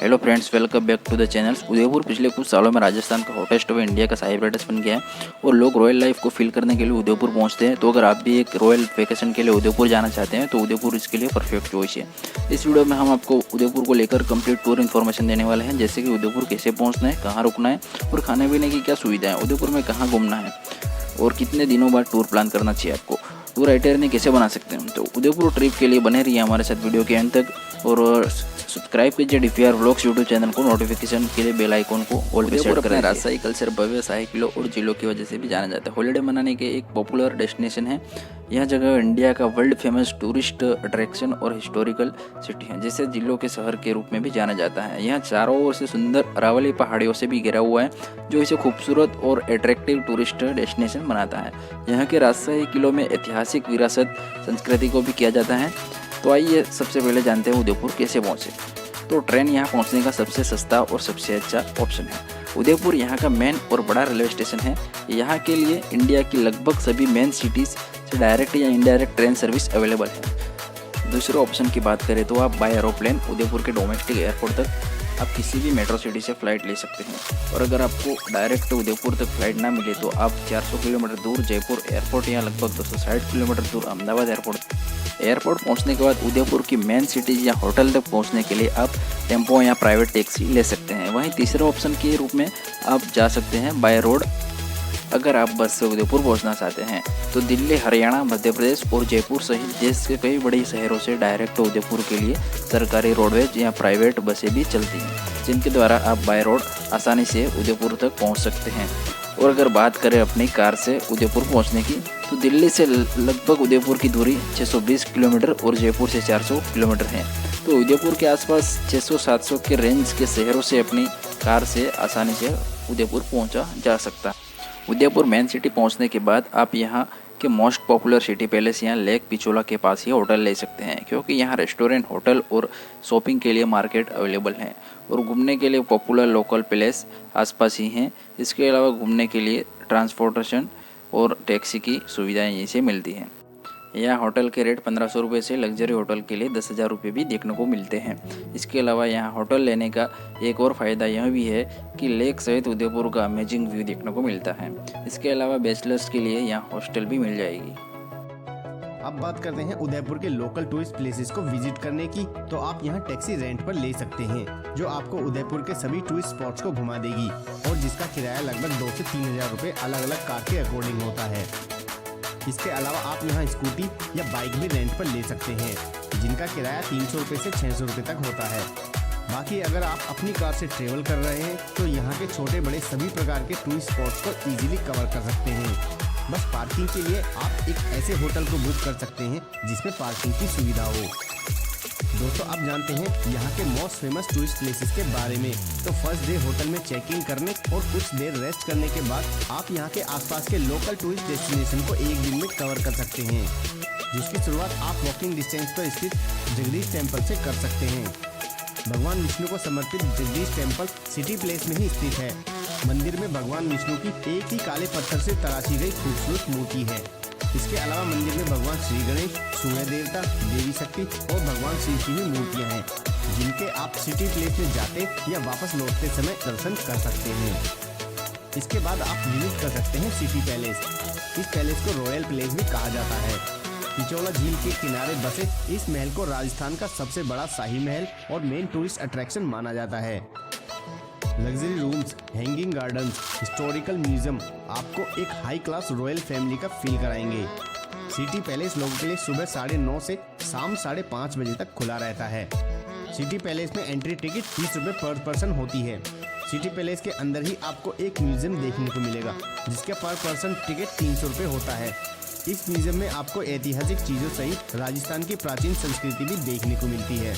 Hello friends, welcome back to the channel. Udaipur पिछले कुछ सालों में राजस्थान का हॉटेस्ट ऑफ इंडिया का साहिब रेडस बन गया है और लोग रॉयल लाइफ को फील करने के लिए उदयपुर पहुंचते हैं। तो अगर आप भी एक रॉयल वेकेशन के लिए उदयपुर जाना चाहते हैं तो उदयपुर इसके लिए परफेक्ट चॉइस है। इस वीडियो में हम आपको उदयपुर को लेकर कंप्लीट टूर इन्फॉर्मेशन देने वाले हैं, जैसे कि उदयपुर कैसे पहुँचना है, कहाँ रुकना है और खाने पीने की क्या सुविधा है, उदयपुर में कहाँ घूमना है और कितने दिनों बाद टूर प्लान करना चाहिए आपको, टूर आइटनरी कैसे बना सकते हैं। तो उदयपुर ट्रिप के लिए बने रहिए हमारे साथ वीडियो के एंड तक और सब्सक्राइब कीजिए DPR व्लॉग्स यूट्यूब चैनल को, नोटिफिकेशन के लिए बेल आइकॉन को ऑल पे सेट करें। राजशाही कल्चर, भव्य शाही किलों और जिलों की वजह से भी जाना जाता है। हॉलीडे मनाने के एक पॉपुलर डेस्टिनेशन है। यह जगह इंडिया का वर्ल्ड फेमस टूरिस्ट अट्रैक्शन और हिस्टोरिकल सिटी है, जिसे जिलों के शहर के रूप में भी जाना जाता है। यहाँ चारों ओर से सुंदर अरावली पहाड़ियों से भी घिरा हुआ है, जो इसे खूबसूरत और अट्रैक्टिव टूरिस्ट डेस्टिनेशन बनाता है। यहाँ के राजशाही किलों में ऐतिहासिक विरासत संस्कृति को भी किया जाता है। तो आइए सबसे पहले जानते हैं उदयपुर कैसे पहुँचे। तो ट्रेन यहाँ पहुँचने का सबसे सस्ता और सबसे अच्छा ऑप्शन है। उदयपुर यहाँ का मेन और बड़ा रेलवे स्टेशन है। यहाँ के लिए इंडिया की लगभग सभी मेन सिटीज़ से डायरेक्ट या इनडायरेक्ट ट्रेन सर्विस अवेलेबल है। दूसरे ऑप्शन की बात करें तो आप बाय एरोप्लेन उदयपुर के डोमेस्टिक एयरपोर्ट तक आप किसी भी मेट्रो सिटी से फ्लाइट ले सकते हैं। और अगर आपको डायरेक्ट उदयपुर तक फ्लाइट ना मिले तो आप 400 किलोमीटर दूर जयपुर एयरपोर्ट या लगभग 260 किलोमीटर दूर अहमदाबाद एयरपोर्ट पहुंचने के बाद उदयपुर की मेन सिटीज या होटल तक पहुंचने के लिए आप टेम्पो या प्राइवेट टैक्सी ले सकते हैं। वहीं तीसरे ऑप्शन के रूप में आप जा सकते हैं बाय रोड। अगर आप बस से उदयपुर पहुंचना चाहते हैं तो दिल्ली, हरियाणा, मध्य प्रदेश और जयपुर सहित देश के कई बड़े शहरों से डायरेक्ट उदयपुर के लिए सरकारी रोडवेज या प्राइवेट बसें भी चलती हैं, जिनके द्वारा आप बाय रोड आसानी से उदयपुर तक पहुंच सकते हैं। और अगर बात करें अपनी कार से उदयपुर पहुंचने की तो दिल्ली से लगभग उदयपुर की दूरी 620 किलोमीटर और जयपुर से 400 किलोमीटर है। तो उदयपुर के आसपास 600-700 के रेंज के शहरों से अपनी कार से आसानी से उदयपुर पहुंचा जा सकता है। उदयपुर मेन सिटी पहुंचने के बाद आप यहाँ के मोस्ट पॉपुलर सिटी पैलेस या लेक पिचोला के पास ही होटल ले सकते हैं, क्योंकि यहाँ रेस्टोरेंट, होटल और शॉपिंग के लिए मार्केट अवेलेबल हैं और घूमने के लिए पॉपुलर लोकल पैलेस आसपास ही हैं। इसके अलावा घूमने के लिए ट्रांसपोर्टेशन और टैक्सी की सुविधाएं यहीं से मिलती हैं। यहाँ होटल के रेट 1500 रुपये से लग्जरी होटल के लिए 10,000 रुपये भी देखने को मिलते हैं। इसके अलावा यहाँ होटल लेने का एक और फ़ायदा यह भी है कि लेक सहित उदयपुर का अमेजिंग व्यू देखने को मिलता है। इसके अलावा बैचलर्स के लिए यहाँ हॉस्टल भी मिल जाएगी। अब बात करते हैं उदयपुर के लोकल टूरिस्ट प्लेसेस को विजिट करने की। तो आप यहाँ टैक्सी रेंट पर ले सकते हैं, जो आपको उदयपुर के सभी टूरिस्ट स्पॉट्स को घुमा देगी और जिसका किराया लगभग 2 से 3,000 रुपये अलग अलग कार के अकॉर्डिंग होता है। इसके अलावा आप यहाँ स्कूटी या बाइक भी रेंट पर ले सकते हैं, जिनका किराया 300 रुपये से 600 रुपये तक होता है। बाकी अगर आप अपनी कार से ट्रेवल कर रहे हैं तो यहाँ के छोटे बड़े सभी प्रकार के टूरिस्ट स्पॉट्स को इजीली कवर कर सकते हैं। बस पार्किंग के लिए आप एक ऐसे होटल को बुक कर सकते हैं जिसमें पार्किंग की सुविधा हो। दोस्तों, आप जानते हैं यहाँ के मोस्ट फेमस टूरिस्ट प्लेसेस के बारे में। तो फर्स्ट डे होटल में चेक इन करने और कुछ देर रेस्ट करने के बाद आप यहाँ के आसपास के लोकल टूरिस्ट डेस्टिनेशन को एक दिन में कवर कर सकते हैं, जिसकी शुरुआत आप वॉकिंग डिस्टेंस पर स्थित जगदीश टेम्पल से कर सकते हैं। भगवान विष्णु को समर्पित जगदीश टेम्पल सिटी प्लेस में ही स्थित है। मंदिर में भगवान विष्णु की एक ही काले पत्थर से तराशी गई खूबसूरत मूर्ति है। इसके अलावा मंदिर में भगवान श्री गणेश, सूर्य देवता, देवी शक्ति और भगवान शिव की भी मूर्तियां हैं, जिनके आप सिटी प्लेस में जाते या वापस लौटते समय दर्शन कर सकते हैं। इसके बाद आप विजिट कर सकते हैं सिटी पैलेस। इस पैलेस को रॉयल पैलेस भी कहा जाता है। पिचोला झील के किनारे बसे इस महल को राजस्थान का सबसे बड़ा शाही महल और मेन टूरिस्ट अट्रैक्शन माना जाता है। Luxury rooms, hanging gardens, historical museum आपको एक हाई क्लास रॉयल फैमिली का फील कराएंगे। सिटी पैलेस लोगों के लिए सुबह 9:30 से शाम 5:30 बजे तक खुला रहता है। सिटी पैलेस में एंट्री टिकट 30 रुपये पर पर्सन होती है। सिटी पैलेस के अंदर ही आपको एक म्यूजियम देखने को मिलेगा, जिसका पर पर्सन टिकट 300 रुपये होता है। इस म्यूजियम में आपको ऐतिहासिक चीज़ों सहित राजस्थान की प्राचीन संस्कृति भी देखने को मिलती है।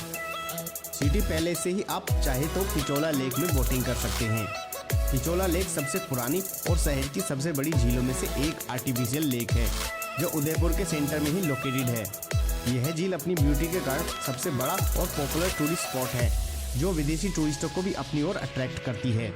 सिटी पैलेस से ही आप चाहे तो पिचोला लेक में बोटिंग कर सकते हैं। पिचोला लेक सबसे पुरानी और शहर की सबसे बड़ी झीलों में से एक आर्टिफिशियल लेक है, जो उदयपुर के सेंटर में ही लोकेटेड है। यह झील अपनी ब्यूटी के कारण सबसे बड़ा और पॉपुलर टूरिस्ट स्पॉट है, जो विदेशी टूरिस्टों को भी अपनी ओर अट्रैक्ट करती है।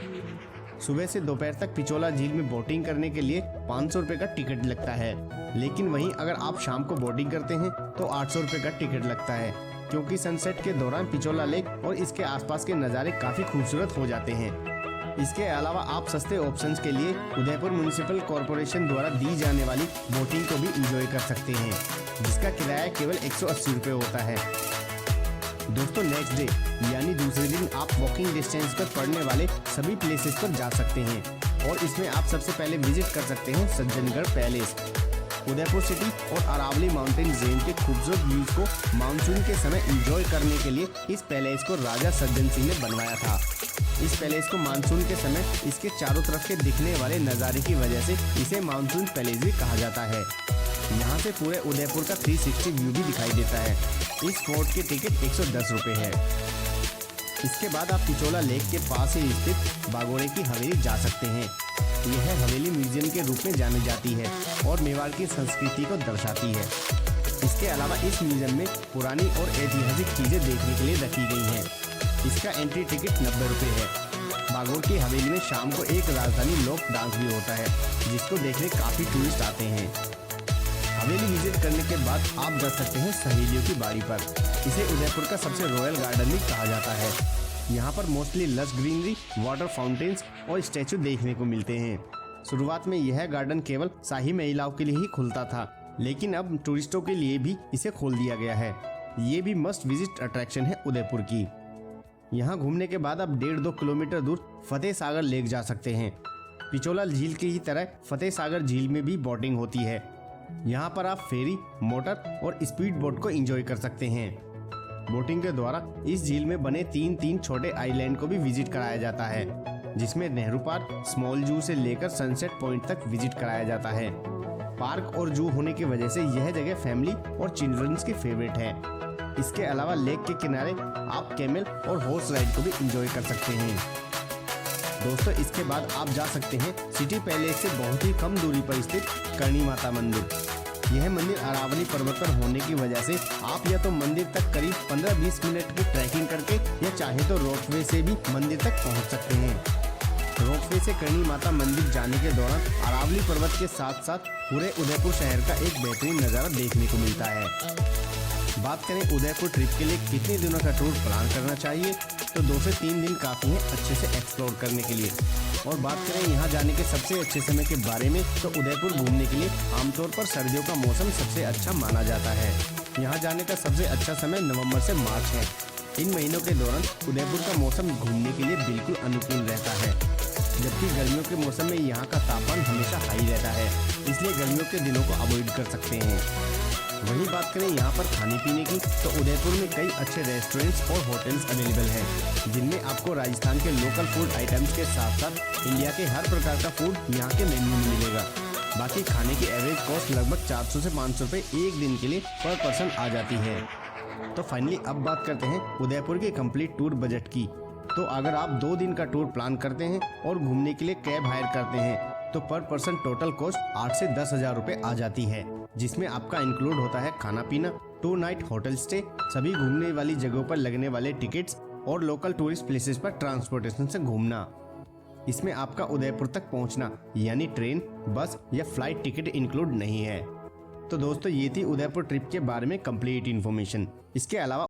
सुबह से दोपहर तक पिचोला झील में बोटिंग करने के लिए 500 रुपये का टिकट लगता है, लेकिन वहीं अगर आप शाम को बोटिंग करते हैं तो 800 रुपये का टिकट लगता है। क्योंकि सनसेट के दौरान पिचोला लेक और इसके आसपास के नज़ारे काफ़ी खूबसूरत हो जाते हैं। इसके अलावा आप सस्ते ऑप्शंस के लिए उदयपुर म्युनिसिपल कॉरपोरेशन द्वारा दी जाने वाली बोटिंग को भी एंजॉय कर सकते हैं, जिसका किराया केवल 180 रुपये होता है। दोस्तों नेक्स्ट डे यानी दूसरे दिन आप वॉकिंग डिस्टेंस पर पड़ने वाले सभी प्लेसेस पर जा सकते हैं और इसमें आप सबसे पहले विजिट कर सकते हैं सज्जनगढ़ पैलेस। उदयपुर सिटी और अरावली माउंटेन रेंज के खूबसूरत व्यूज को मानसून के समय एंजॉय करने के लिए इस पैलेस को राजा सज्जन सिंह ने बनवाया था। इस पैलेस को मानसून के समय इसके चारों तरफ के दिखने वाले नज़ारे की वजह से इसे मानसून पैलेस भी कहा जाता है। यहाँ से पूरे उदयपुर का 360 व्यू भी दिखाई देता है। इस फोर्ट की टिकट 110 रुपये है। इसके बाद आप पिचोला लेक के पास ही स्थित बागोड़े की हवेली जा सकते हैं। यह हवेली म्यूजियम के रूप में जानी जाती है और मेवाड़ की संस्कृति को दर्शाती है। इसके अलावा इस म्यूजियम में पुरानी और ऐतिहासिक चीज़ें देखने के लिए रखी गई हैं। इसका एंट्री टिकट 90 रुपये है। बागोड़ की हवेली में शाम को एक राजस्थानी लोक डांस भी होता है, जिसको देखने काफ़ी टूरिस्ट आते हैं। हवेली विजिट करने के बाद आप जा सकते हैं सहेलियों की बाड़ी पर। इसे उदयपुर का सबसे रॉयल गार्डन भी कहा जाता है। यहाँ पर mostly lush greenery, water fountains और स्टैचू देखने को मिलते हैं। शुरुआत में यह गार्डन केवल शाही महिलाओं के लिए ही खुलता था, लेकिन अब टूरिस्टों के लिए भी इसे खोल दिया गया है। ये भी मस्ट विजिट अट्रैक्शन है उदयपुर की। यहाँ घूमने के बाद आप 1.5-2 किलोमीटर दूर फतेह सागर लेक जा सकते हैं। पिचोला झील की ही तरह फतेह सागर झील में भी बोटिंग होती है। यहाँ पर आप फेरी, मोटर और स्पीड बोट को एंजॉय कर सकते हैं। बोटिंग के द्वारा इस झील में बने 3 छोटे आइलैंड को भी विजिट कराया जाता है, जिसमें नेहरू पार्क, स्मॉल जू से लेकर सनसेट पॉइंट तक विजिट कराया जाता है। पार्क और जू होने की वजह से यह जगह फैमिली और चिल्ड्रंस की फेवरेट है। इसके अलावा लेक के किनारे आप कैमल और हॉर्स राइड को भी एंजॉय कर सकते हैं। दोस्तों इसके बाद आप जा सकते हैं सिटी पैलेस से बहुत ही कम दूरी पर स्थित करणी माता मंदिर। यह मंदिर अरावली पर्वत पर होने की वजह से आप या तो मंदिर तक करीब 15-20 मिनट की ट्रैकिंग करके या चाहे तो रोपवे से भी मंदिर तक पहुंच सकते हैं। रोपवे से करणी माता मंदिर जाने के दौरान अरावली पर्वत के साथ साथ पूरे उदयपुर शहर का एक बेहतरीन नज़ारा देखने को मिलता है। बात करें उदयपुर ट्रिप के लिए कितने दिनों का टूर प्लान करना चाहिए, तो 2 से 3 दिन काफ़ी हैं अच्छे से एक्सप्लोर करने के लिए। और बात करें यहाँ जाने के सबसे अच्छे समय के बारे में, तो उदयपुर घूमने के लिए आमतौर पर सर्दियों का मौसम सबसे अच्छा माना जाता है। यहाँ जाने का सबसे अच्छा समय नवंबर से मार्च है। इन महीनों के दौरान उदयपुर का मौसम घूमने के लिए बिल्कुल अनुकूल रहता है, जबकि गर्मियों के मौसम में यहाँ का तापमान हमेशा हाई रहता है, इसलिए गर्मियों के दिनों को अवॉइड कर सकते हैं। वहीं बात करें यहाँ पर खाने पीने की, तो उदयपुर में कई अच्छे रेस्टोरेंट्स और होटल्स अवेलेबल हैं, जिनमें आपको राजस्थान के लोकल फूड आइटम्स के साथ साथ इंडिया के हर प्रकार का फूड यहाँ के मेन्यू में मिलेगा। बाकी खाने की एवरेज कॉस्ट लगभग 400 से 500 रुपये एक दिन के लिए पर पर्सन आ जाती है। तो फाइनली अब बात करते हैं उदयपुर के कंप्लीट टूर बजट की। तो अगर आप 2 दिन का टूर प्लान करते हैं और घूमने के लिए कैब हायर करते हैं, तो पर पर्सन टोटल कॉस्ट 8 से 10 हजार रुपये आ जाती है, जिसमें आपका इंक्लूड होता है खाना पीना, 2 नाइट होटल स्टे, सभी घूमने वाली जगहों पर लगने वाले टिकट्स और लोकल टूरिस्ट प्लेसेस पर ट्रांसपोर्टेशन से घूमना। इसमें आपका उदयपुर तक पहुंचना यानी ट्रेन, बस या फ्लाइट टिकट इंक्लूड नहीं है। तो दोस्तों ये थी उदयपुर ट्रिप के बारे में कंप्लीट इन्फॉर्मेशन। इसके अलावा